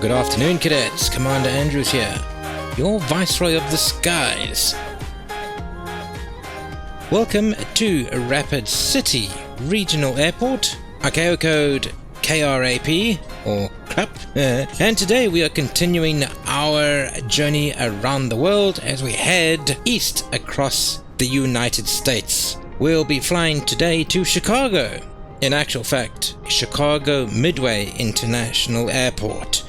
Good afternoon, cadets. Commander Andrews here, your Viceroy of the Skies. Welcome to Rapid City Regional Airport, ICAO code KRAP, or CRAP, and today we are continuing our journey around the world as we head east across the United States. We'll be flying today to Chicago. In actual fact, Chicago Midway International Airport.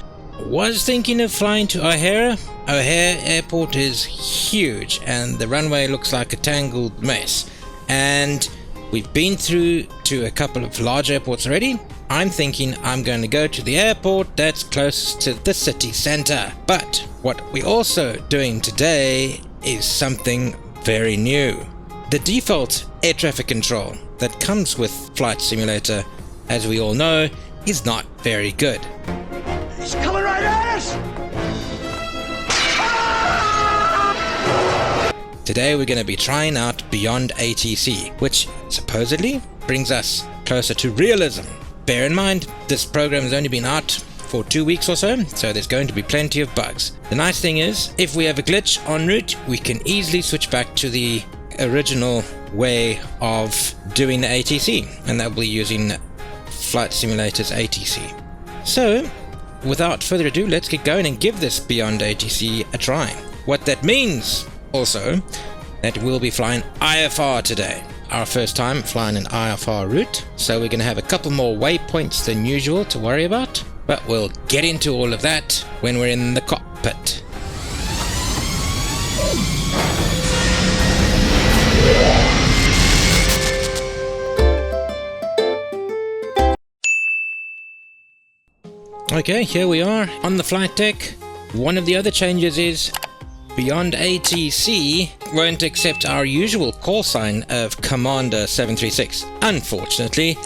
Was thinking of flying to O'Hare. O'Hare Airport is huge and the runway looks like a tangled mess. And we've been through to a couple of large airports already. I'm thinking I'm going to go to the airport that's closest to the city center. But what we're also doing today is something very new. The default air traffic control that comes with Flight Simulator, as we all know, is not very good. He's coming right at us! Today we're going to be trying out BEYOND ATC, which supposedly brings us closer to realism. Bear in mind, this program has only been out for 2 weeks or so there's going to be plenty of bugs. The nice thing is, if we have a glitch en route, we can easily switch back to the original way of doing the ATC, and that will be using Flight Simulator's ATC. So, without further ado, let's get going and give this BEYOND ATC a try. What that means, also, that we'll be flying IFR today. Our first time flying an IFR route, so we're going to have a couple more waypoints than usual to worry about, but we'll get into all of that when we're in the cockpit. Okay, here we are on the flight deck. One of the other changes is BEYOND ATC won't accept our usual call sign of Commander 736. Unfortunately,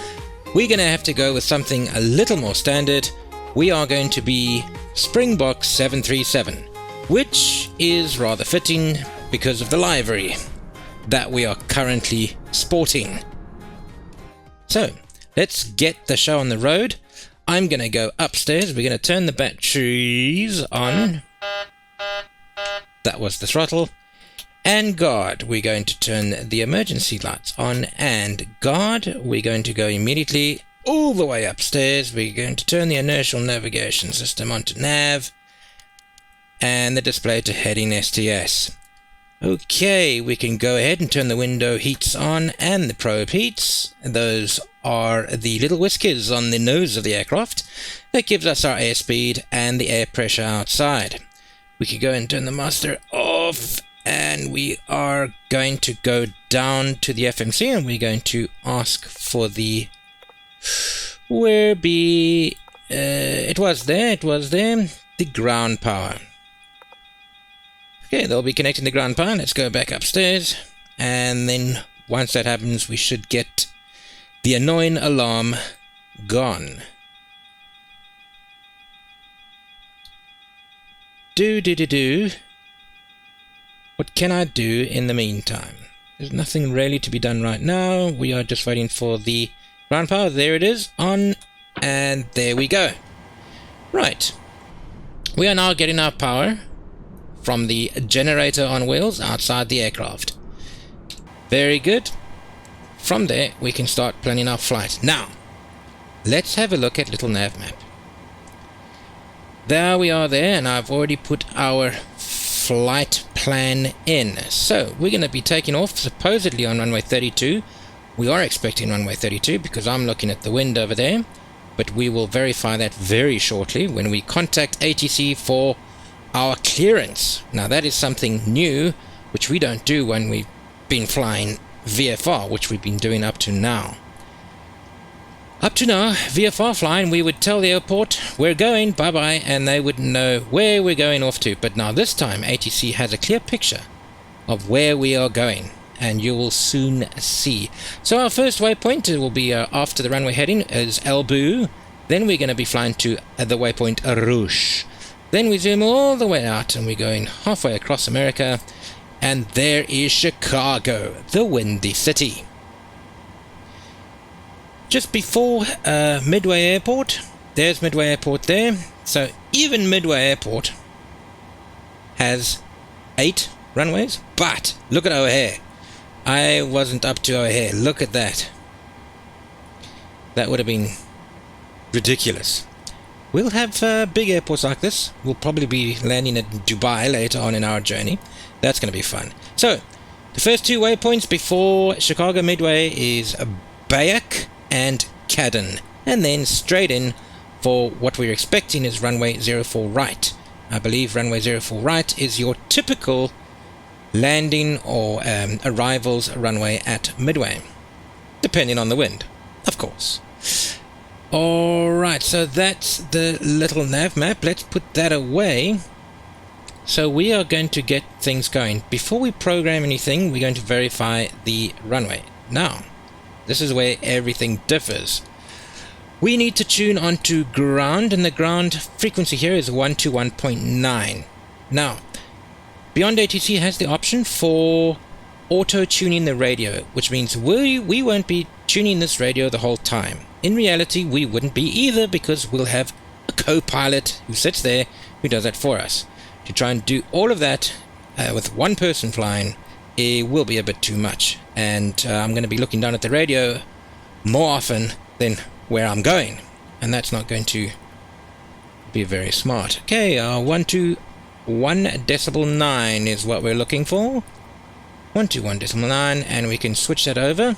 we're going to have to go with something a little more standard. We are going to be Springbok 737, which is rather fitting because of the livery that we are currently sporting. So, let's get the show on the road. I'm going to go upstairs. We're going to turn the batteries on. That was the throttle. And guard, we're going to turn the emergency lights on. And guard, we're going to go immediately all the way upstairs. We're going to turn the inertial navigation system onto nav. And the display to heading STS. Okay, we can go ahead and turn the window heats on and the probe heats. Those are the little whiskers on the nose of the aircraft. That gives us our airspeed and the air pressure outside. We can go and turn the master off, and we are going to go down to the FMC and we're going to ask for the it was there, the ground power. Okay, they'll be connecting the ground power. Let's go back upstairs, and then once that happens, we should get the annoying alarm gone. What can I do in the meantime? There's nothing really to be done right now. We are just waiting for the ground power. There it is, on, and there we go. Right. We are now getting our power from the generator on wheels outside the aircraft. Very good. From there, we can start planning our flight. Now, let's have a look at little nav map. There we are there, and I've already put our flight plan in. So, we're going to be taking off supposedly on runway 32. We are expecting runway 32 because I'm looking at the wind over there. But we will verify that very shortly when we contact ATC for our clearance. Now that is something new which we don't do when we've been flying VFR, which we've been doing up to now. Up to now, VFR flying, we would tell the airport we're going, bye bye, and they wouldn't know where we're going off to. But now this time ATC has a clear picture of where we are going, and you will soon see. So our first waypoint will be after the runway heading is Elbu. Then we're going to be flying to the waypoint Rouge. Then we zoom all the way out and we're going halfway across America, and there is Chicago, the Windy City. Just before Midway Airport, there's Midway Airport there. So even Midway Airport has 8 runways, but look at O'Hare. I wasn't up to O'Hare. Look at that. That would have been ridiculous. We'll have big airports like this. We'll probably be landing at Dubai later on in our journey. That's going to be fun. So, the first 2 waypoints before Chicago Midway is Bayek and Cadden. And then straight in for what we're expecting is runway 04 right. I believe runway 04 right is your typical landing or arrivals runway at Midway. Depending on the wind, of course. Alright, so that's the little nav map. Let's put that away. So we are going to get things going. Before we program anything, we're going to verify the runway. Now, this is where everything differs. We need to tune onto ground, and the ground frequency here is 121.9. Now, Beyond ATC has the option for auto-tuning the radio, which means we won't be tuning this radio the whole time. In reality, we wouldn't be either, because we'll have a co-pilot who sits there who does that for us. To try and do all of that with one person flying, it will be a bit too much. And I'm going to be looking down at the radio more often than where I'm going. And that's not going to be very smart. Okay, 121.9 is what we're looking for. 121.9, and we can switch that over.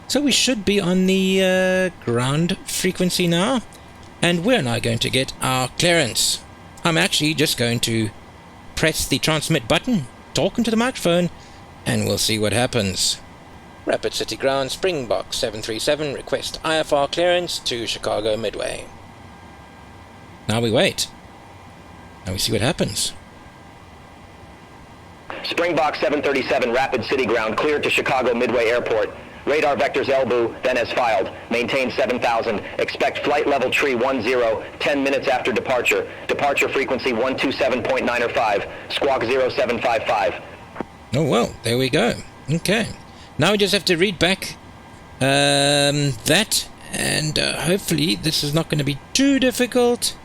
So we should be on the ground frequency now, and we're now going to get our clearance. I'm actually just going to press the transmit button, talk into the microphone, and we'll see what happens. Rapid City Ground, Springbok 737, request IFR clearance to Chicago Midway. Now we wait. Now we see what happens. Springbok 737, Rapid City Ground, cleared to Chicago Midway Airport. Radar vectors Elbu, then as filed. Maintain 7,000. Expect flight level tree 10, 10 minutes after departure. Departure frequency 127.9 or 5. Squawk 0755. Oh, well, there we go. Okay. Now we just have to read back that, and hopefully this is not going to be too difficult.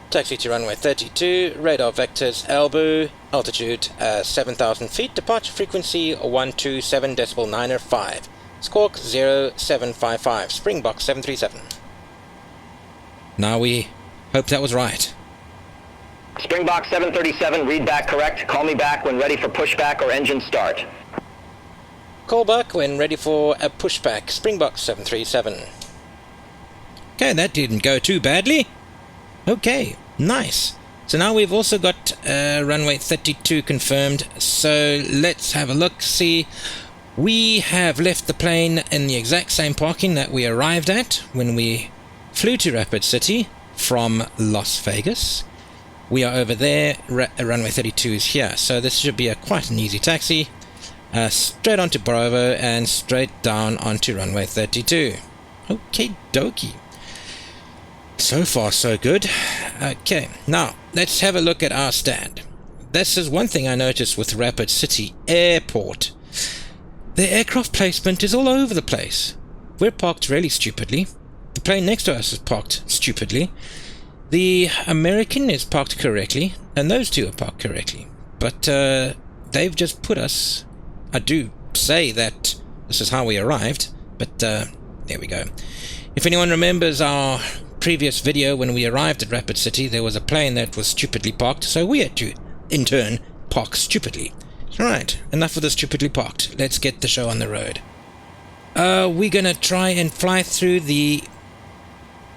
Taxi to runway 32, radar vectors Elbu, altitude 7,000 feet, departure frequency 127.9 or 5. Squawk 0755, Springbok 737. Now we hope that was right. Springbok 737, read back correct. Call me back when ready for pushback or engine start. Call back when ready for a pushback, Springbok 737. Okay, that didn't go too badly. Okay, nice. So now we've also got runway 32 confirmed. So let's have a look, see. We have left the plane in the exact same parking that we arrived at when we flew to Rapid City from Las Vegas. We are over there, runway 32 is here. So this should be quite an easy taxi. Straight onto Bravo and straight down onto runway 32. Okay, dokie. So far, so good. Okay, now let's have a look at our stand. This is one thing I noticed with Rapid City Airport. The aircraft placement is all over the place. We're parked really stupidly. The plane next to us is parked stupidly. The American is parked correctly, and those two are parked correctly. But they've just put us... I do say that this is how we arrived, but there we go. If anyone remembers our previous video when we arrived at Rapid City, there was a plane that was stupidly parked, so we had to, in turn, park stupidly. Right, enough of the stupidly parked. Let's get the show on the road. We're gonna try and fly through the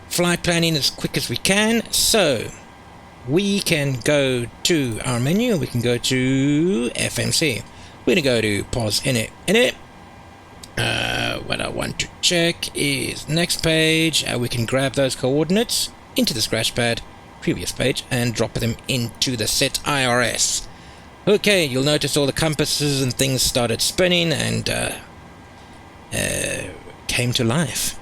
flight planning as quick as we can, so we can go to our menu, we can go to FMC. We're gonna go to pause in it. What I want to check is next page. We can grab those coordinates into the scratch pad, previous page, and drop them into the set IRS. Okay, you'll notice all the compasses and things started spinning and came to life.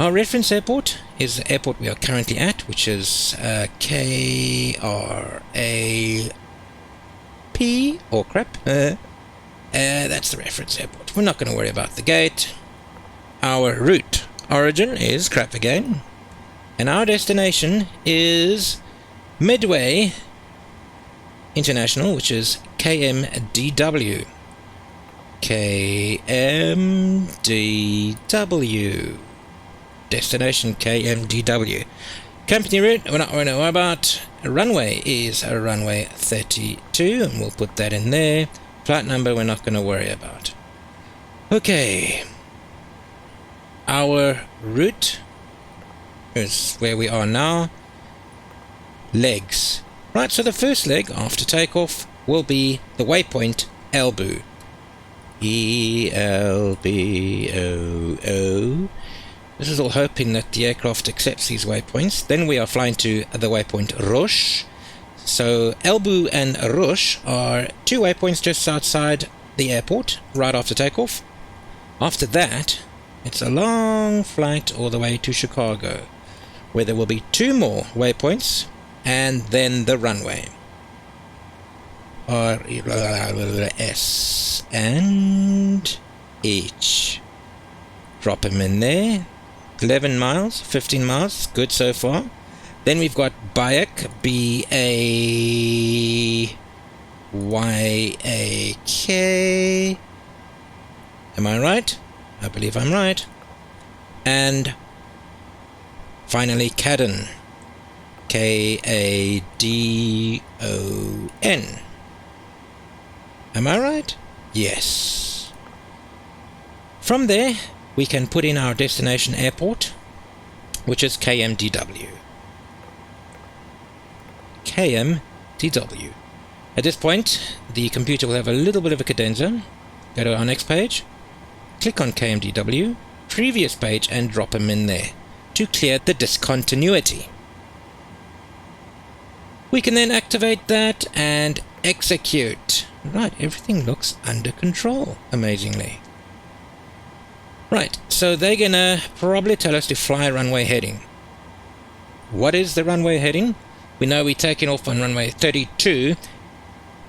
Our reference airport is the airport we are currently at, which is KRAP, or crap. That's the reference airport. We're not going to worry about the gate. Our route origin is crap again, and our destination is Midway International, which is KMDW. KMDW. Destination KMDW. Company route, we're not going to worry about. Runway is a runway 32, and we'll put that in there. Flight number, we're not going to worry about. Okay. Our route is where we are now. Legs. Right, so the first leg after takeoff will be the waypoint Elbu. ELBOO. This is all hoping that the aircraft accepts these waypoints. Then we are flying to the waypoint Rush. So Elbu and Rush are 2 waypoints just outside the airport, right after takeoff. After that, it's a long flight all the way to Chicago, where there will be 2 more waypoints, and then the runway. S and H. Drop them in there. 11 miles, 15 miles, good so far. Then we've got Bayak, B-A-Y-A-K. Am I right? I believe I'm right. And finally Kadon, K-A-D-O-N. Am I right? Yes. From there, we can put in our destination airport, which is KMDW. KMDW. At this point, the computer will have a little bit of a cadenza. Go to our next page, click on KMDW, previous page, and drop them in there to clear the discontinuity. We can then activate that and execute. Right, everything looks under control, amazingly. Right, so they're gonna probably tell us to fly runway heading. What is the runway heading? We know we're taking off on runway 32.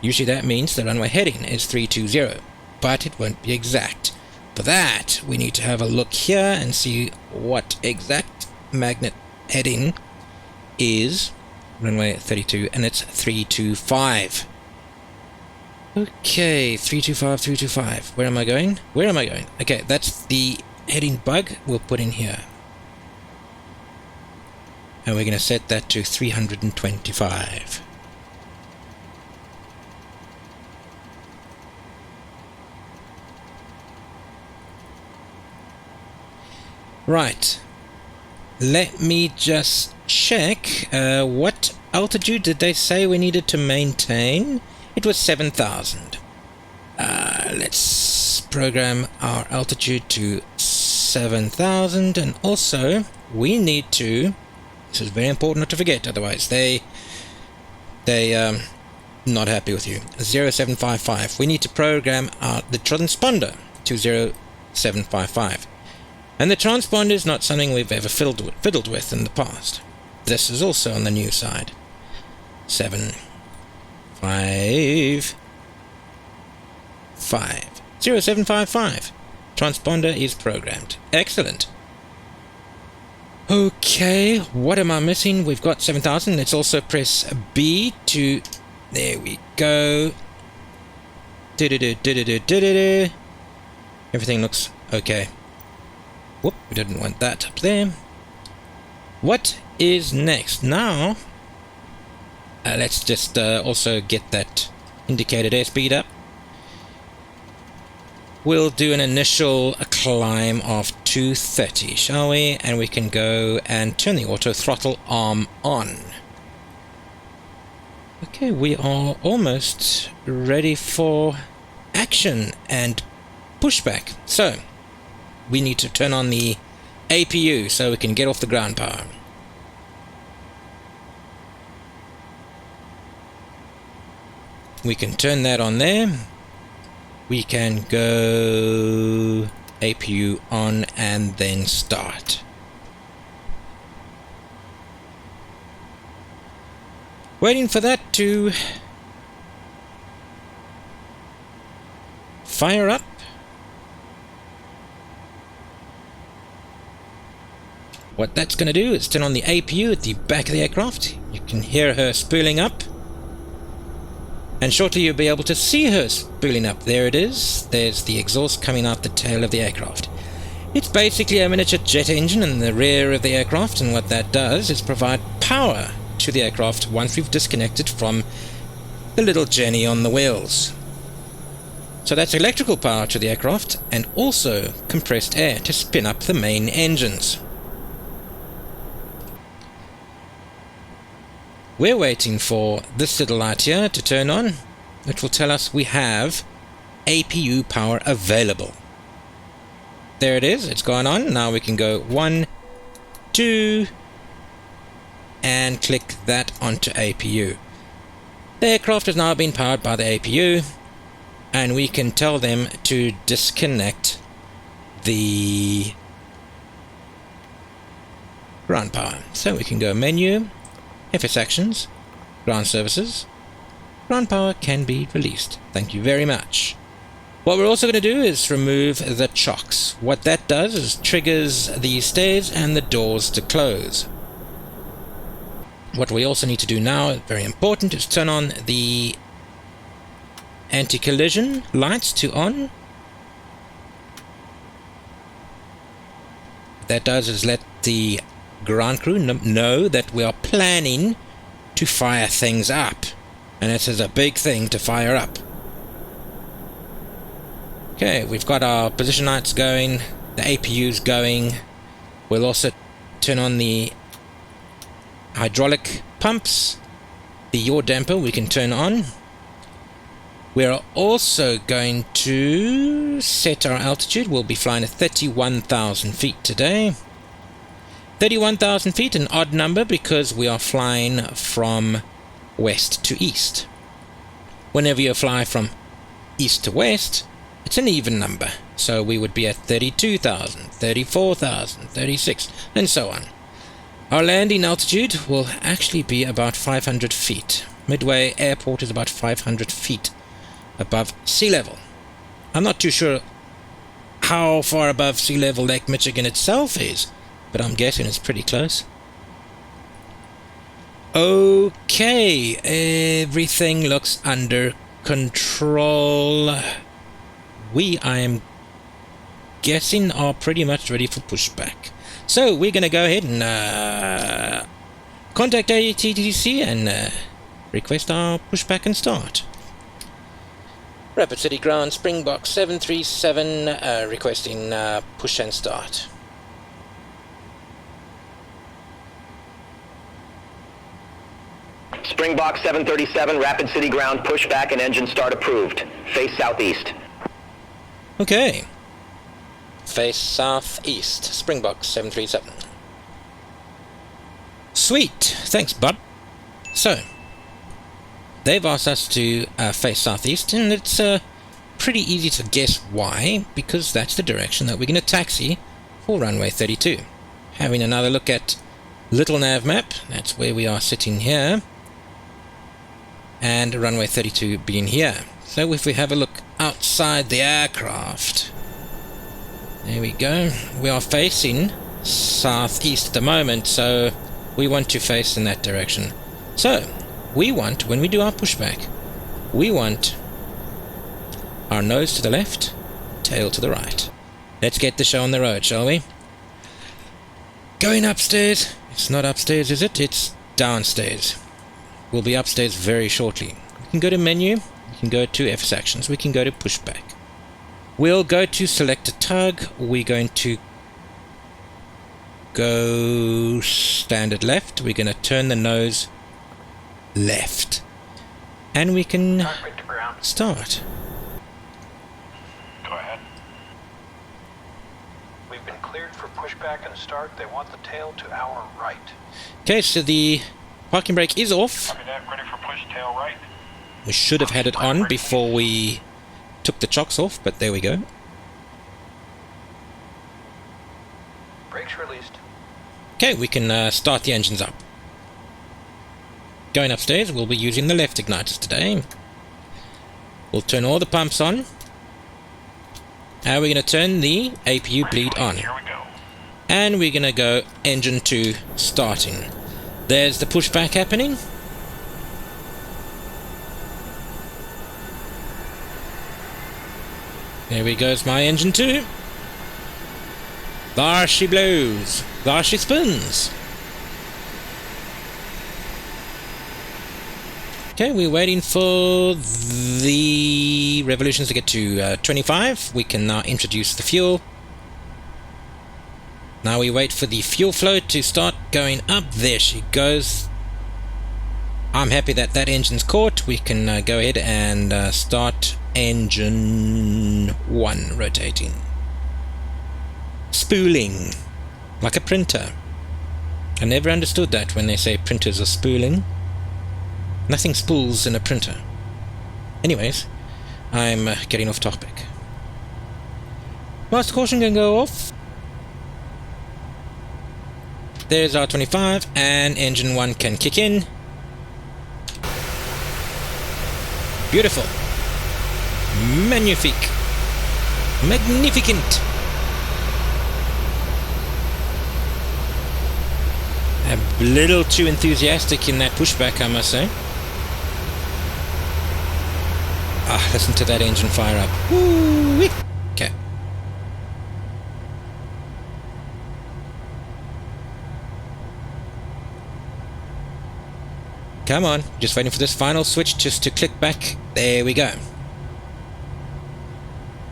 Usually that means the runway heading is 320, but it won't be exact. For that, we need to have a look here and see what exact magnet heading is. Runway 32, and it's 325. Okay, 325, 325. Where am I going? Where am I going? Okay, that's the heading bug we'll put in here. And we're going to set that to 325. Right. Let me just check. What altitude did they say we needed to maintain? It was 7,000. Let's program our altitude to 7,000, and also we need to, this is very important not to forget, otherwise they not happy with you. 0755. We need to program the transponder to 0755. And the transponder is not something we've ever fiddled with in the past. This is also on the new side. 755. 0755. Transponder is programmed. Excellent. Okay, what am I missing? We've got 7,000. Let's also press B to... There we go. Everything looks okay. Whoop, we didn't want that up there. What is next? Now, let's just also get that indicated airspeed up. We'll do an initial climb of 230, shall we? And we can go and turn the auto throttle arm on. Okay, we are almost ready for action and pushback. So, we need to turn on the APU so we can get off the ground power. We can turn that on there. We can go APU on and then start. Waiting for that to fire up. What that's going to do is turn on the APU at the back of the aircraft. You can hear her spooling up. And shortly you'll be able to see her spooling up. There it is. There's the exhaust coming out the tail of the aircraft. It's basically a miniature jet engine in the rear of the aircraft, and what that does is provide power to the aircraft once we've disconnected from the little Jenny on the wheels. So that's electrical power to the aircraft, and also compressed air to spin up the main engines. We're waiting for this little light here to turn on. It will tell us we have APU power available. There it is, it's gone on. Now we can go 1, 2, and click that onto APU. The aircraft has now been powered by the APU, and we can tell them to disconnect the ground power. So we can go menu, FS actions, ground services, ground power can be released. Thank you very much. What we're also going to do is remove the chocks. What that does is triggers the stairs and the doors to close. What we also need to do now, very important, is turn on the anti-collision lights to on. What that does is let the ground crew know that we are planning to fire things up. And this is a big thing to fire up. Okay, we've got our position lights going, the APU's going. We'll also turn on the hydraulic pumps. The yaw damper we can turn on. We're also going to set our altitude. We'll be flying at 31,000 feet today. 31,000 feet, an odd number because we are flying from west to east. Whenever you fly from east to west, it's an even number, so we would be at 32,000, 34,000, 36, and so on. Our landing altitude will actually be about 500 feet. Midway Airport is about 500 feet above sea level. I'm not too sure how far above sea level Lake Michigan itself is, but I'm guessing it's pretty close. Okay, everything looks under control. I am guessing, are pretty much ready for pushback. So we're going to go ahead and contact ATC and request our pushback and start. Rapid City Ground, Springbok 737, requesting push and start. Springbok 737, Rapid City Ground, pushback and engine start approved. Face southeast. Okay. Face southeast. Springbok 737. Sweet. Thanks, bub. So, they've asked us to face southeast, and it's pretty easy to guess why, because that's the direction that we're going to taxi for runway 32. Having another look at little nav map, that's where we are sitting here, and runway 32 being here. So if we have a look outside the aircraft, there we go, we are facing southeast at the moment, so we want to face in that direction. So we want, when we do our pushback, we want our nose to the left, tail to the right. Let's get the show on the road, shall we? Going upstairs. It's not upstairs, is it? It's downstairs. We'll be upstairs very shortly. We can go to menu, we can go to FS actions, we can go to pushback. We'll go to select a tug. We're going to go standard left. We're going to turn the nose left. And we can start. Go ahead. We've been cleared for pushback and start. They want the tail to our right. Okay, so the parking brake is off. Copy that. Ready for push, tail right. We should have had it on before we took the chocks off, but there we go. Brakes released. Okay, we can start the engines up. Going upstairs, we'll be using the left igniters today. We'll turn all the pumps on. And we're going to turn the APU bleed on. Here we go. And we're gonna go engine 2 starting. There's the pushback happening. There we goes my engine 2. There she blows. There she spins. Okay, we're waiting for the revolutions to get to 25. We can now introduce the fuel. Now we wait for the fuel flow to start going up. There she goes. I'm happy that that engine's caught. We can go ahead and start engine 1 rotating. Spooling. Like a printer. I never understood that when they say printers are spooling. Nothing spools in a printer. Anyways, I'm getting off topic. Master caution can go off. There's our 25 and engine 1 can kick in. Beautiful. Magnifique. Magnificent. A little too enthusiastic in that pushback, I must say. Ah, listen to that engine fire up. Woo-wee. Okay. Come on, just waiting for this final switch just to click back. There we go.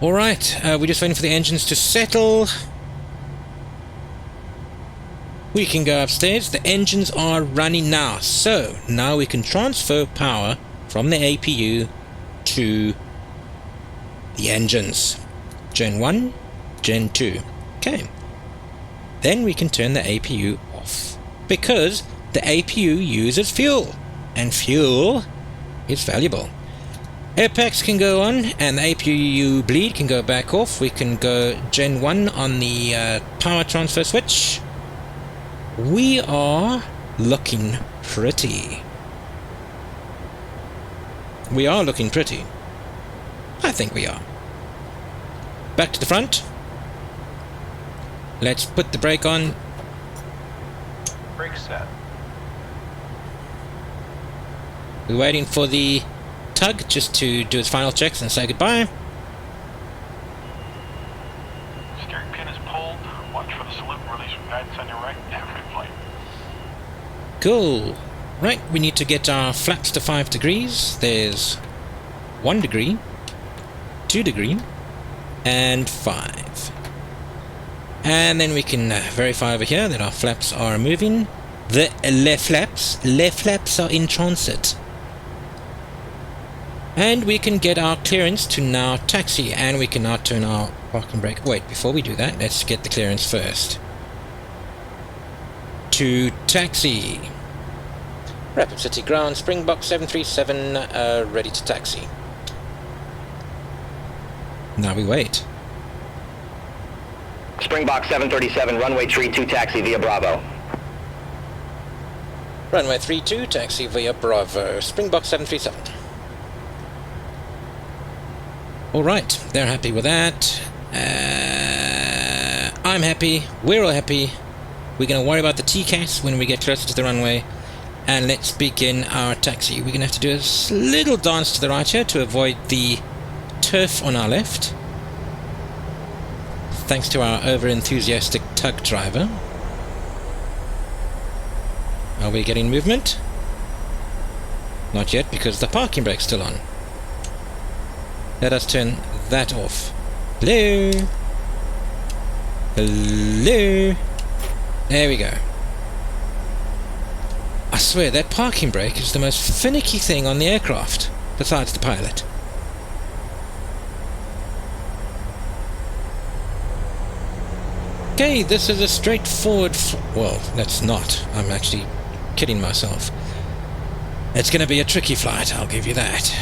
Alright, we're just waiting for the engines to settle. We can go upstairs. The engines are running now. So, now we can transfer power from the APU to the engines. Gen 1, Gen 2. Okay. Then we can turn the APU off. Because the APU uses fuel. And fuel is valuable. Air packs can go on, and the APU bleed can go back off. We can go Gen 1 on the power transfer switch. We are looking pretty. We are looking pretty. I think we are. Back to the front. Let's put the brake on. Brake set. We're waiting for the tug just to do its final checks and say goodbye. Steering pin is pulled. Watch for the salute and release from guidance on your right after flight. Cool. Right, we need to get our flaps to 5 degrees. There's 1 degree, 2 degree, and 5. And then we can verify over here that our flaps are moving. The left flaps are in transit. And we can get our clearance to now taxi, and we can now turn our parking brake. Wait, before we do that, let's get the clearance first. To taxi. Rapid City Ground, Springbok 737, ready to taxi. Now we wait. Springbok 737, runway tree 2 taxi via Bravo. Runway 32, taxi via Bravo. Springbok 737. Alright, they're happy with that. I'm happy. We're all happy. We're going to worry about the TCAS when we get closer to the runway. And let's begin our taxi. We're going to have to do a little dance to the right here to avoid the turf on our left. Thanks to our over-enthusiastic tug driver. Are we getting movement? Not yet, because the parking brake's still on. Let us turn that off. Hello? Hello? There we go. I swear, that parking brake is the most finicky thing on the aircraft, besides the pilot. Okay, this is a straightforward... well, that's not. I'm actually kidding myself. It's going to be a tricky flight, I'll give you that.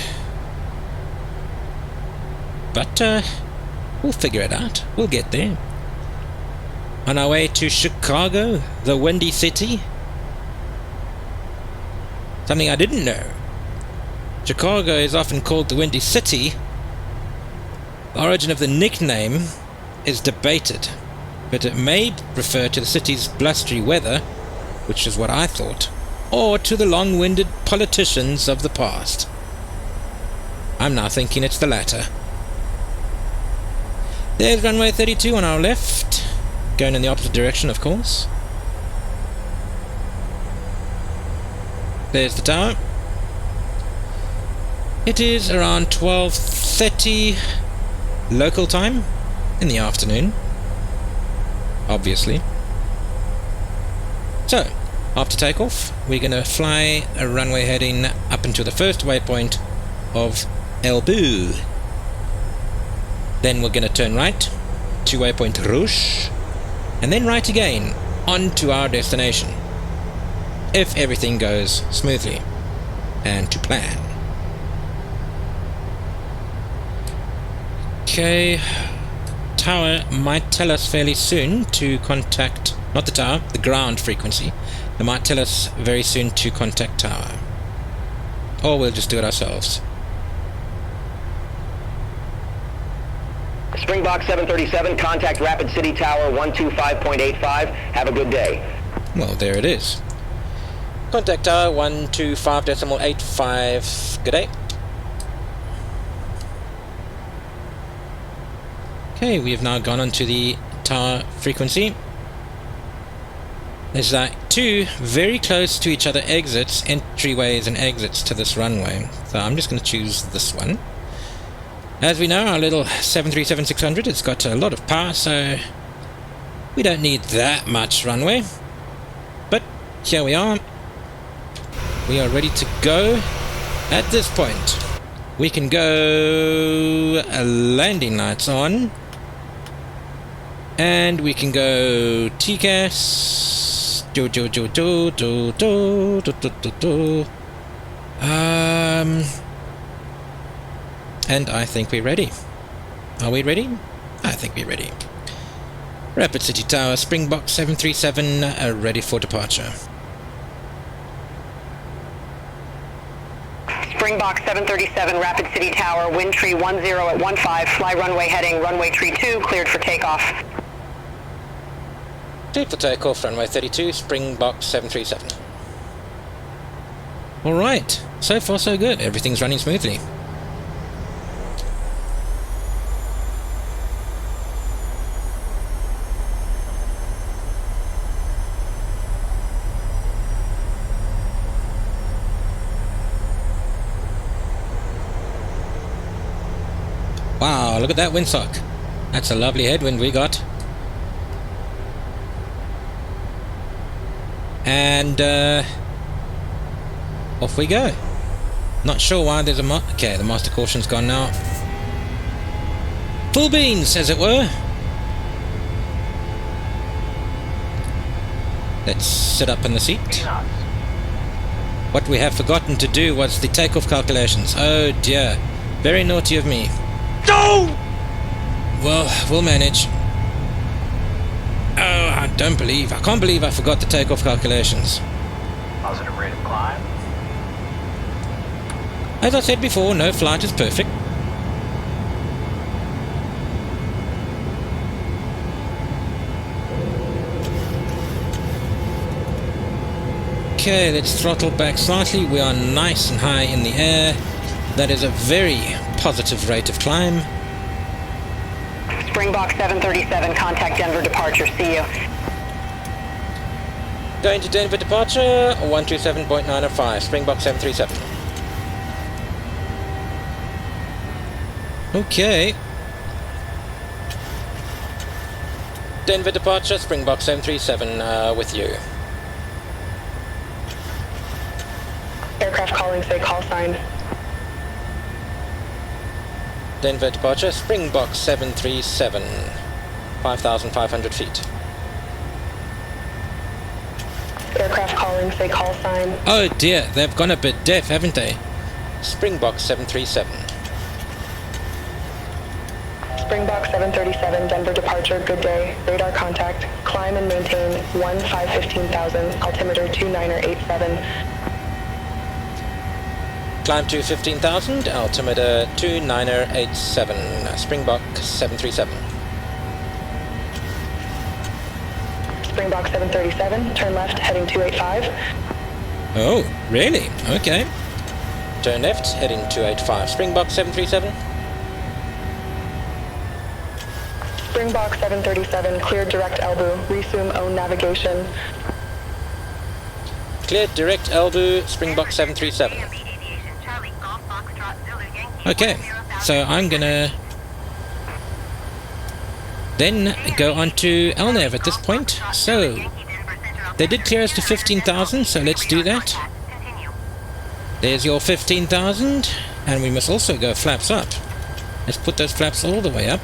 But, we'll figure it out. We'll get there. On our way to Chicago, the Windy City. Something I didn't know. Chicago is often called the Windy City. The origin of the nickname is debated, but it may refer to the city's blustery weather, which is what I thought, or to the long-winded politicians of the past. I'm now thinking it's the latter. There's runway 32 on our left, going in the opposite direction, of course. There's the tower. It is around 12:30 local time in the afternoon, obviously. So, after takeoff, we're going to fly a runway heading up into the first waypoint of Elbu. Then we're going to turn right to waypoint Rouge, and then right again on to our destination, if everything goes smoothly and to plan. Okay, tower might tell us fairly soon to contact, not the tower, the ground frequency. They might tell us very soon to contact tower, or we'll just do it ourselves. Springbok 737, contact Rapid City Tower 125.85. Have a good day. Well, there it is. Contact tower 125.85. Good day. Okay, we have now gone onto the tower frequency. There's two very close to each other exits, entryways and exits to this runway. So I'm just going to choose this one. As we know, our little 737-600, it's got a lot of power, so we don't need that much runway. But here we are. We are ready to go. At this point, we can go landing lights on. And we can go TCAS. And I think we're ready. Are we ready? I think we're ready. Rapid City Tower, Springbok 737, ready for departure. Springbok 737, Rapid City Tower, wind tree 10 at 15, fly runway heading runway tree 2, cleared for takeoff. Cleared for takeoff, runway 32, Springbok 737. Alright, so far so good, everything's running smoothly. Wow, look at that windsock. That's a lovely headwind we got. And off we go. Not sure why there's a okay, the master caution's gone now. Full beans, as it were. Let's sit up in the seat. What we have forgotten to do was the takeoff calculations. Oh dear, very naughty of me. No! Well, we'll manage. Oh, I can't believe I forgot the takeoff calculations. Positive rate of climb. As I said before, no flight is perfect. Okay, let's throttle back slightly. We are nice and high in the air. That is a very positive rate of climb. Springbok 737, contact Denver departure, see you. Going to Denver departure, 127.905, Springbok 737. Okay. Denver departure, Springbok 737, with you. Aircraft calling, say call sign. Denver departure, Springbok 737, 5,500 feet. Aircraft calling, say call sign. Oh dear, they've gone a bit deaf, haven't they? Springbok 737. Springbok 737, Denver departure, good day. Radar contact, climb and maintain 15,000, altimeter 2987. Climb to 15,000, altimeter 2987, Springbok 737. Springbok 737, turn left, heading 285. Oh, really? Okay. Turn left, heading 285. Springbok 737. Springbok 737, cleared direct elbow, resume own navigation. Cleared direct elbow, Springbok 737. Okay, so I'm gonna then go on to LNAV at this point. So, they did clear us to 15,000, so let's do that. There's your 15,000, and we must also go flaps up. Let's put those flaps all the way up.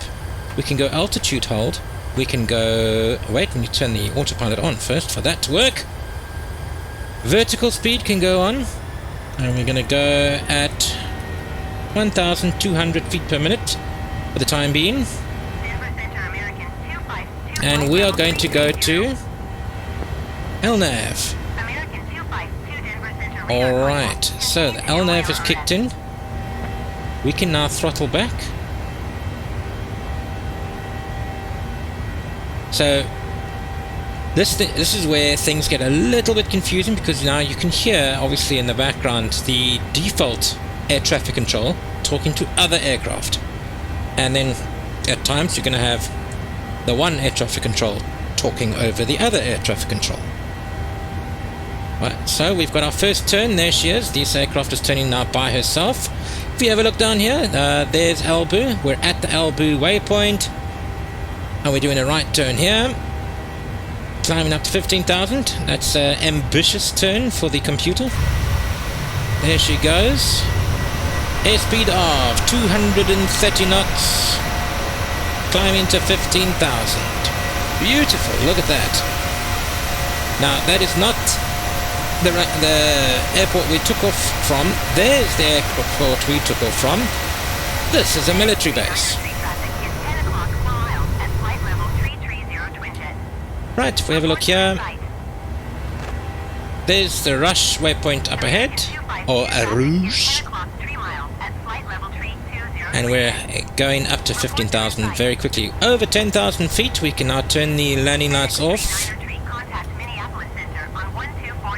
We can go altitude hold. We can go... Wait, we need to turn the autopilot on first for that to work. Vertical speed can go on. And we're going to go at 1,200 feet per minute for the time being. And we are going to go to LNAV. Alright, so the LNAV is kicked in. We can now throttle back. So this is where things get a little bit confusing, because now you can hear, obviously in the background, the default air traffic control talking to other aircraft. And then at times you're going to have the one air traffic control talking over the other air traffic control. Right, so we've got our first turn. There she is. This aircraft is turning now by herself. If you have a look down here, there's Elbu. We're at the Elbu waypoint. And we're doing a right turn here. Climbing up to 15,000. That's an ambitious turn for the computer. There she goes. Airspeed of 230 knots. Climbing to 15,000. Beautiful, look at that. Now, that is not the airport we took off from. There's the airport we took off from. This is a military base. Right, if we have a look here, there's the Rush waypoint up ahead, or a Rouge, and we're going up to 15,000 very quickly. Over 10,000 feet, we can now turn the landing lights off,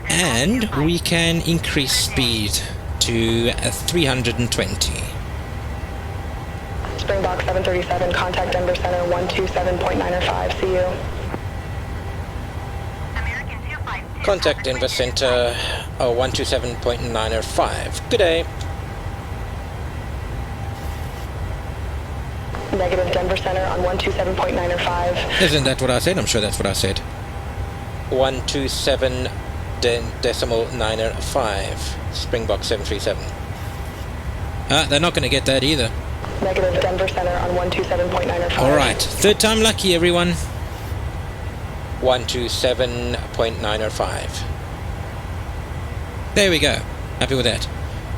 and we can increase speed to 320. Springbok 737, contact Denver Center 127.905, see you. Contact Denver Center 127.905. Good day. Negative Denver Center on 127.905. Isn't that what I said? I'm sure that's what I said. 127.905. Springbok 737. They're not going to get that either. Negative Denver Center on 127.905. Alright, third time lucky, everyone. 127.905. There we go. Happy with that.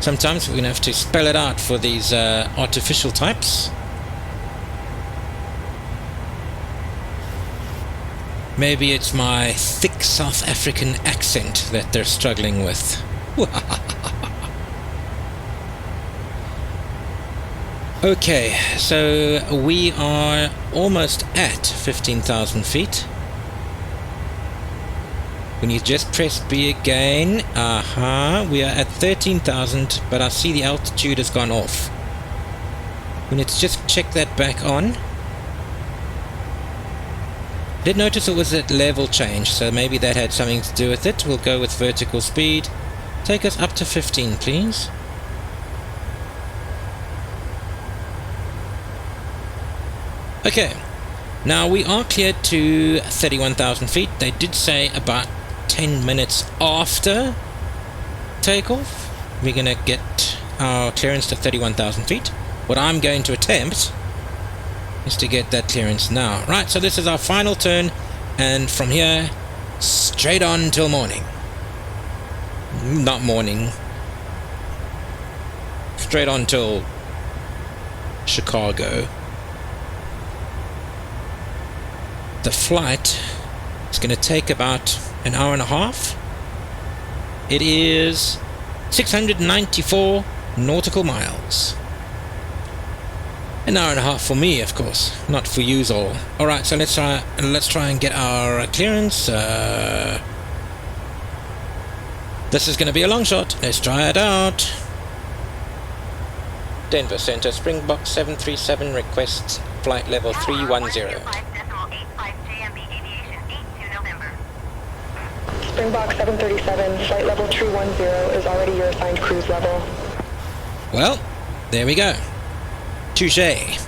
Sometimes we're going to have to spell it out for these artificial types. Maybe it's my thick South African accent that they're struggling with. Okay, so we are almost at 15,000 feet. When you just press B again, we are at 13,000, but I see the altitude has gone off. We need to just check that back on. Did notice it was at level change, so maybe that had something to do with it. We'll go with vertical speed. Take us up to 15, please. Okay, now we are cleared to 31,000 feet. They did say about 10 minutes after takeoff we're going to get our clearance to 31,000 feet. What I'm going to attempt is to get that clearance now. Right, so this is our final turn, and from here straight on till morning. Not morning. Straight on till Chicago. The flight is going to take about an hour and a half. It is 694 nautical miles. An hour and a half for me, of course, not for yous all. Alright, so let's try and get our clearance. This is going to be a long shot. Let's try it out. Denver Center, Springbok 737 requests flight level 310. Springbok 737, flight level 310 is already your assigned cruise level. Well, there we go. Touché.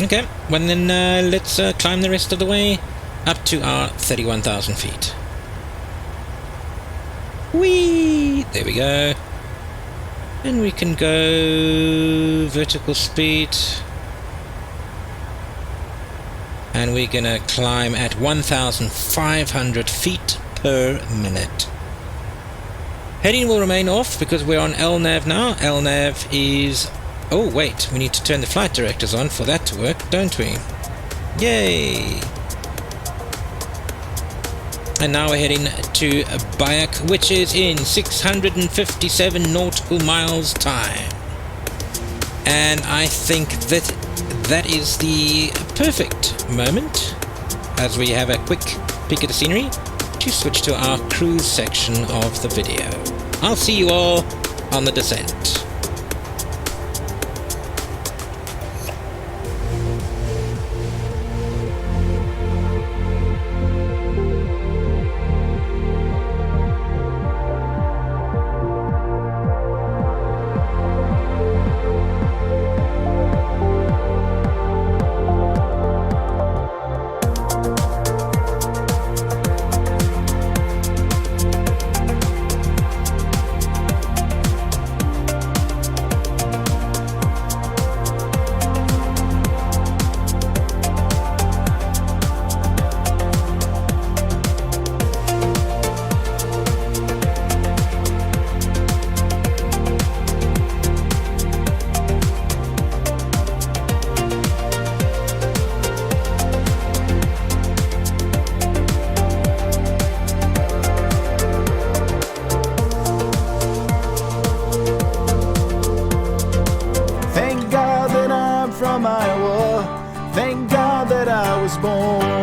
Okay, well then let's climb the rest of the way up to our 31,000 feet. Whee! There we go. And we can go vertical speed. And we're gonna climb at 1,500 feet per minute. Heading will remain off because we're on LNAV now. LNAV is... Oh wait, we need to turn the flight directors on for that to work, don't we? Yay! And now we're heading to Bayak, which is in 657 nautical miles time. And I think that is the perfect moment, as we have a quick peek at the scenery, to switch to our cruise section of the video. I'll see you all on the descent. From Iowa, thank God that I was born.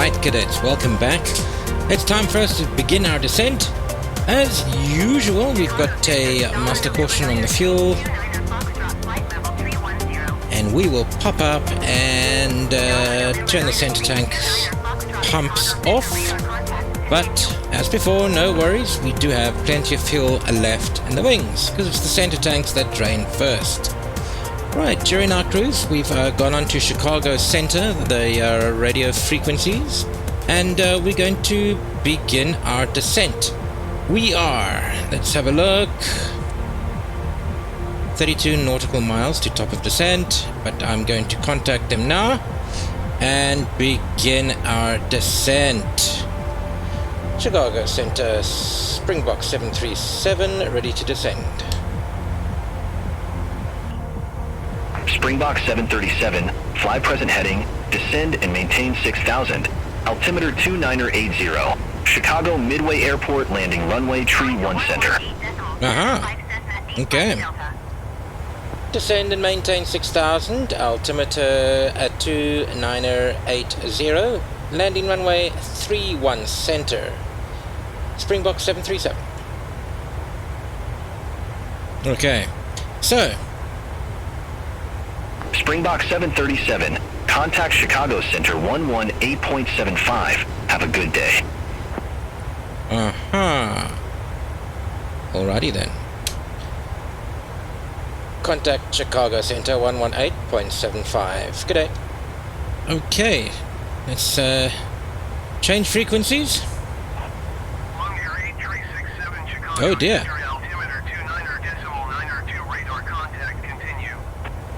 Alright cadets, welcome back. It's time for us to begin our descent. As usual, we've got a master caution on the fuel. And we will pop up and turn the center tank's pumps off. But as before, no worries, we do have plenty of fuel left in the wings, because it's the center tanks that drain first. Right, during our cruise, we've gone on to Chicago Center, the radio frequencies, and we're going to begin our descent. We are, let's have a look, 32 nautical miles to top of descent, but I'm going to contact them now and begin our descent. Chicago Center, Springbok 737, ready to descend. Springbok 737, fly present heading, descend and maintain 6,000, altimeter 2980, Chicago Midway Airport, landing runway tree 1 center. Okay. Descend and maintain 6,000, altimeter at 2980, landing runway 31 center. Springbok 737. Okay, so Springbok 737, contact Chicago Center 118.75. Have a good day. Alrighty then. Contact Chicago Center 118.75. Good day. Okay, let's change frequencies. Oh dear.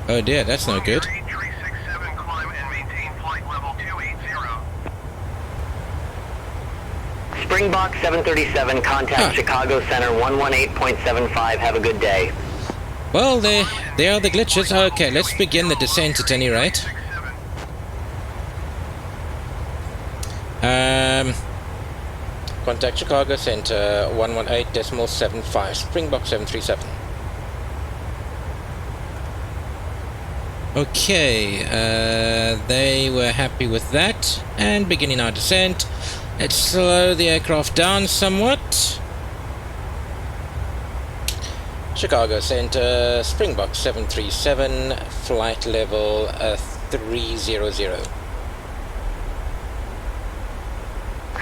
Oh dear, that's no good. Springbok 737, contact Chicago Center 118.75. Have a good day. Well, there are the glitches. Okay, let's begin the descent at any rate. Contact Chicago Center 118.75, Springbok 737. Okay, they were happy with that, and beginning our descent. Let's slow the aircraft down somewhat. Chicago Center, Springbok 737, flight level 300.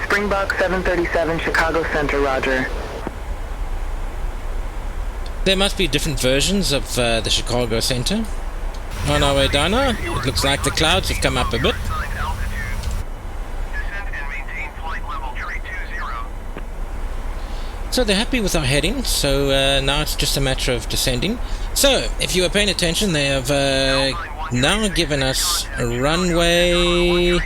Springbok 737, Chicago Center, roger. There must be different versions of the Chicago Center. On our way down now, it looks like the clouds have come up a bit. So they're happy with our heading, so now it's just a matter of descending. So, if you were paying attention, they have now given us a runway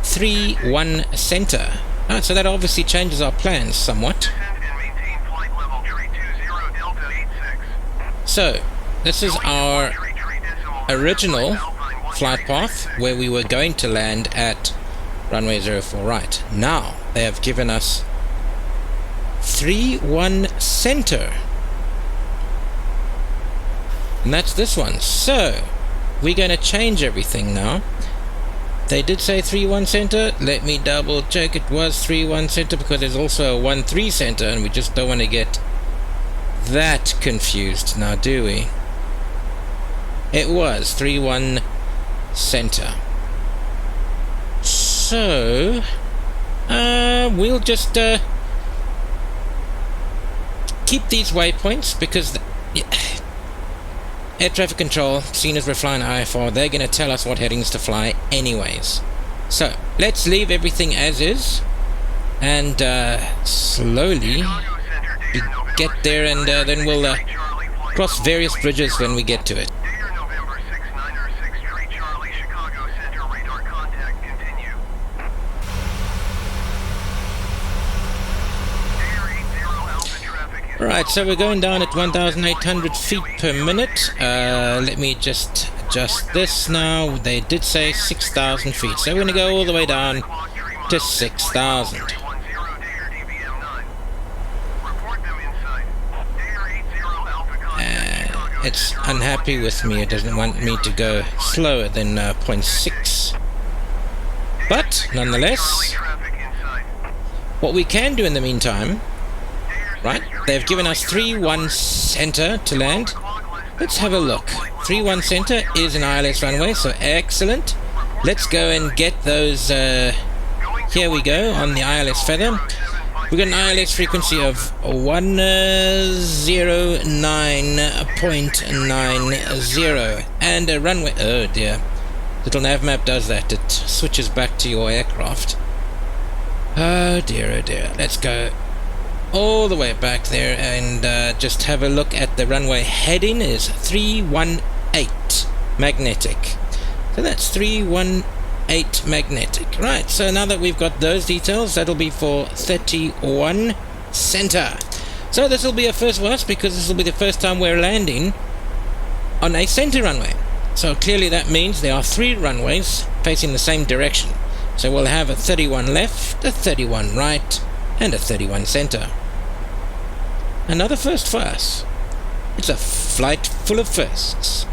31 center. Alright, so that obviously changes our plans somewhat. So, this is our original flight path where we were going to land at runway 04 right. Now, they have given us 31 center. And that's this one. So, we're going to change everything now. They did say 31 center. Let me double check. It was 31 center because there's also a 13 center, and we just don't want to get that confused now, do we? It was 31 center. So we'll just keep these waypoints because air traffic control, seeing as we're flying IFR, they're going to tell us what headings to fly anyways. So let's leave everything as is and slowly get there, and then we'll cross various bridges when we get to it. Right, so we're going down at 1,800 feet per minute. Let me just adjust this now. They did say 6,000 feet, so we're going to go all the way down to 6,000. It's unhappy with me. It doesn't want me to go slower than 0.6. But nonetheless, what we can do in the meantime, right, they've given us 3-1 center to land. Let's have a look. 3-1 center is an ILS runway, so excellent. Let's go and get those, here we go, on the ILS feather. We've got an ILS frequency of 109.90 and a runway, oh dear, little nav map does that, it switches back to your aircraft. Oh dear, let's go all the way back there and just have a look at the runway. Heading is 318 magnetic, so that's 318 magnetic. Right, so now that we've got those details, that'll be for 31 center. So this will be a first for us, because this will be the first time we're landing on a center runway. So clearly that means there are 3 runways facing the same direction. So we'll have a 31 left, a 31 right, and a 31 center. Another first for us. It's a flight full of firsts.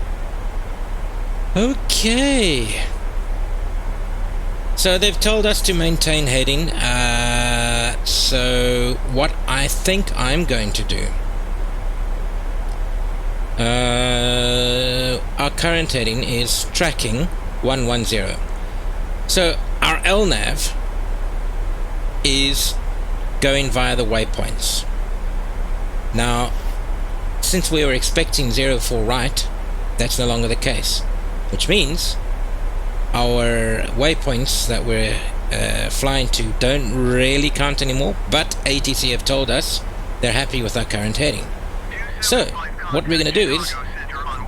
Okay. So they've told us to maintain heading. So what I think I'm going to do. Our current heading is tracking 110. So our LNAV is going via the waypoints. Now, since we were expecting 04 right, that's no longer the case, which means our waypoints that we're flying to don't really count anymore, but ATC have told us they're happy with our current heading. So what we're going to do is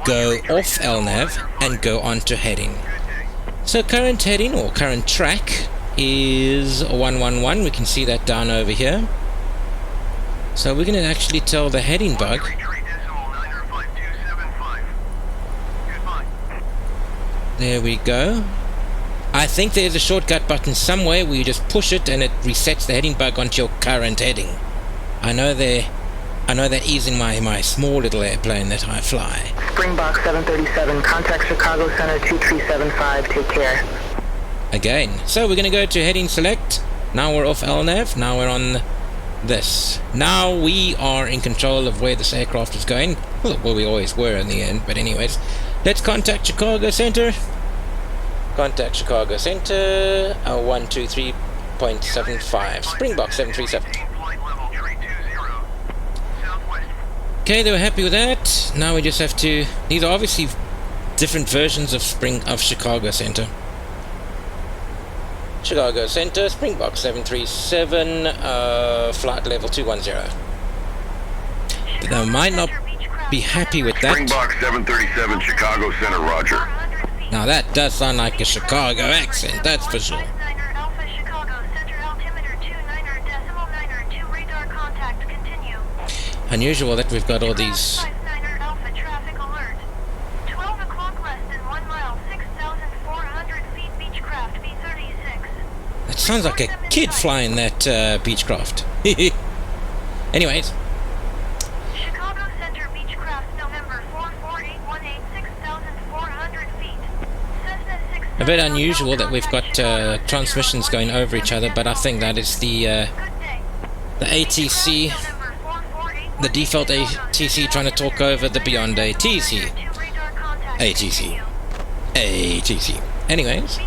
go off LNAV and go on to heading. So current heading, or current track, is 111. We can see that down over here. So we're going to actually tell the heading bug there we go. I think there's a shortcut button somewhere where you just push it and it resets the heading bug onto your current heading. I know that is in my small little airplane that I fly. Springbok 737, contact Chicago Center 2375, take care. Again, so we're going to go to heading select. Now we're off LNAV, now we're on this. Now we are in control of where this aircraft is going. Well, we always were in the end, but anyways. Let's contact Chicago Center. Contact Chicago Center, 123.75, Springbok 737. Okay, they were happy with that. Now we just have to... These are obviously different versions of Chicago Center. Chicago Center, Springbok 737, flight level 210. But they might not be happy with that. Springbok 737, Chicago Center, roger. Now that does sound like a Chicago accent, that's for sure. Unusual that we've got all these. That sounds like a kid flying that Beechcraft. Anyways. Chicago Center Beechcraft, November 44818, 6,400 feet. A bit unusual that we've got transmissions going over each other, but I think that is the ATC, the default ATC trying to talk over the Beyond ATC. ATC. Anyways.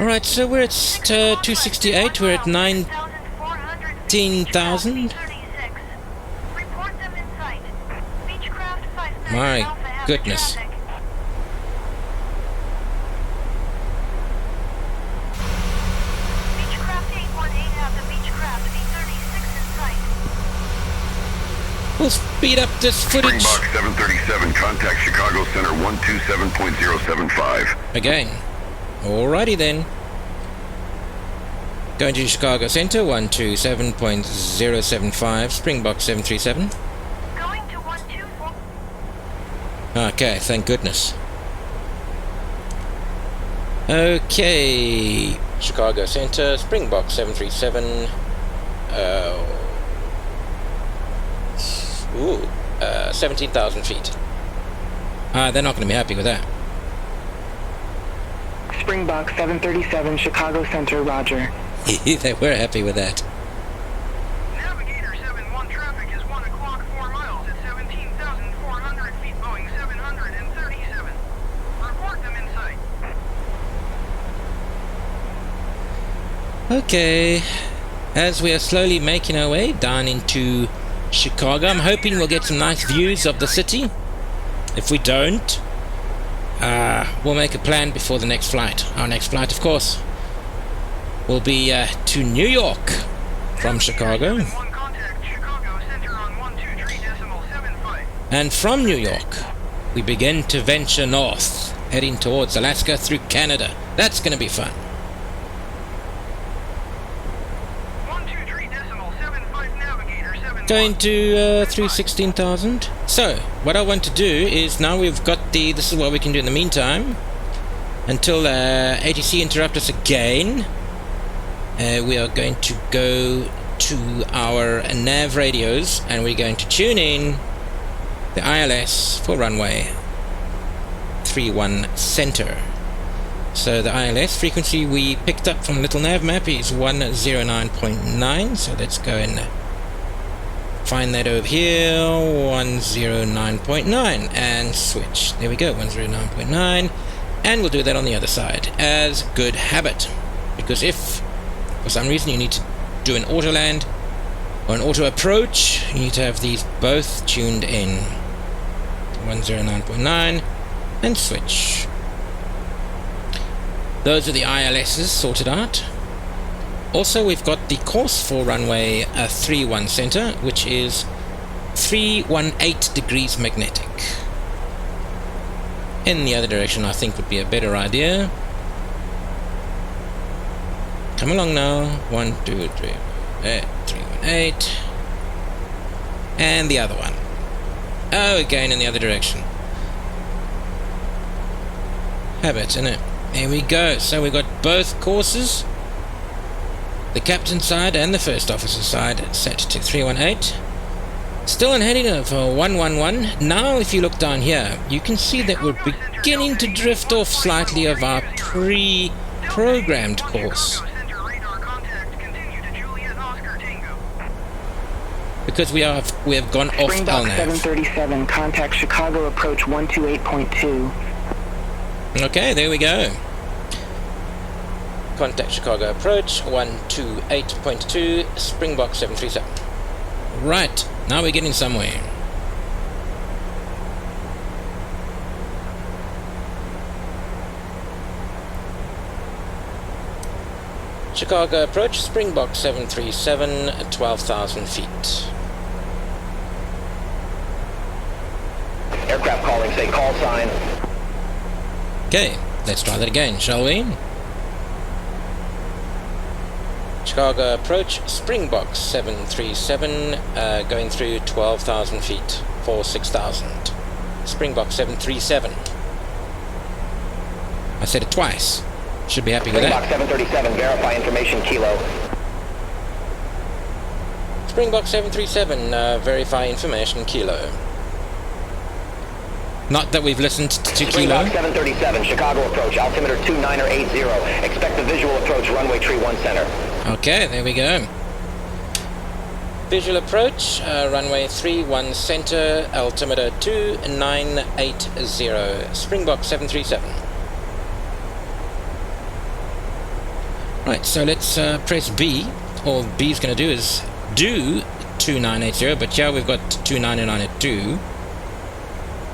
Alright, so we're at 268, we're at 19,000. My goodness. We'll speed up this footage. Springbok 737, contact Chicago Center 127.075. Again. Alrighty then. Going to Chicago Center 127.075, Springbok 737. Going to 124. Okay, thank goodness. Okay, Chicago Center, Springbok 737. 17,000 feet. They're not going to be happy with that. Springbok 737 Chicago Center, roger. They were happy with that. Navigator 7-1 traffic is 1 o'clock 4 miles at 17,400 feet, Boeing 737. Report them in sight. Okay, as we are slowly making our way down into Chicago, I'm hoping we'll get some nice views of the city. If we don't, we'll make a plan before the next flight. Our next flight, of course, will be to New York from Chicago. And from New York, we begin to venture north, heading towards Alaska through Canada. That's going to be fun. Going to through 16,000. So what I want to do is, now we've got this is what we can do in the meantime until ATC interrupt us again. We are going to go to our nav radios and we're going to tune in the ILS for runway 31 center. So the ILS frequency we picked up from Little Nav Map is 109.9. So let's go and find that over here, 109.9, and switch. There we go, 109.9, and we'll do that on the other side as good habit, because if for some reason you need to do an auto land or an auto approach, you need to have these both tuned in. 109.9 and switch. Those are the ILSs sorted out. Also, we've got the course for runway 31 center, which is 318 degrees magnetic. In the other direction, I think, would be a better idea. Come along now. 1, 2, 3, 318. And the other one. Oh, again in the other direction. Habit, isn't it? There we go. So we've got both courses, the captain's side and the first officer's side, set to 318. Still on heading of 111. Now if you look down here, you can see that we're beginning to drift off slightly of our pre-programmed course, because we have gone off Springbok LNAV. 737, contact Chicago approach 128.2. Okay, there we go. Contact Chicago approach 128.2, Springbok 737. Right, now we're getting somewhere. Chicago approach, Springbok 737 at 12,000 feet. Aircraft calling, say call sign. Okay, let's try that again, shall we? Chicago approach, Springbok 737, going through 12,000 feet for 6,000. Springbok 737. I said it twice. Should be happy with Springbok that. 737, verify information, kilo. Springbok 737, verify information, kilo. Not that we've listened to kilo. Springbok 737, Chicago approach, altimeter 2980. Expect a visual approach, runway 31 center. Okay, there we go. Visual approach, runway 31 center, altimeter 2980, Springbok 737. Right, so let's press B. All B is going to do is do 2980, but yeah, we've got 299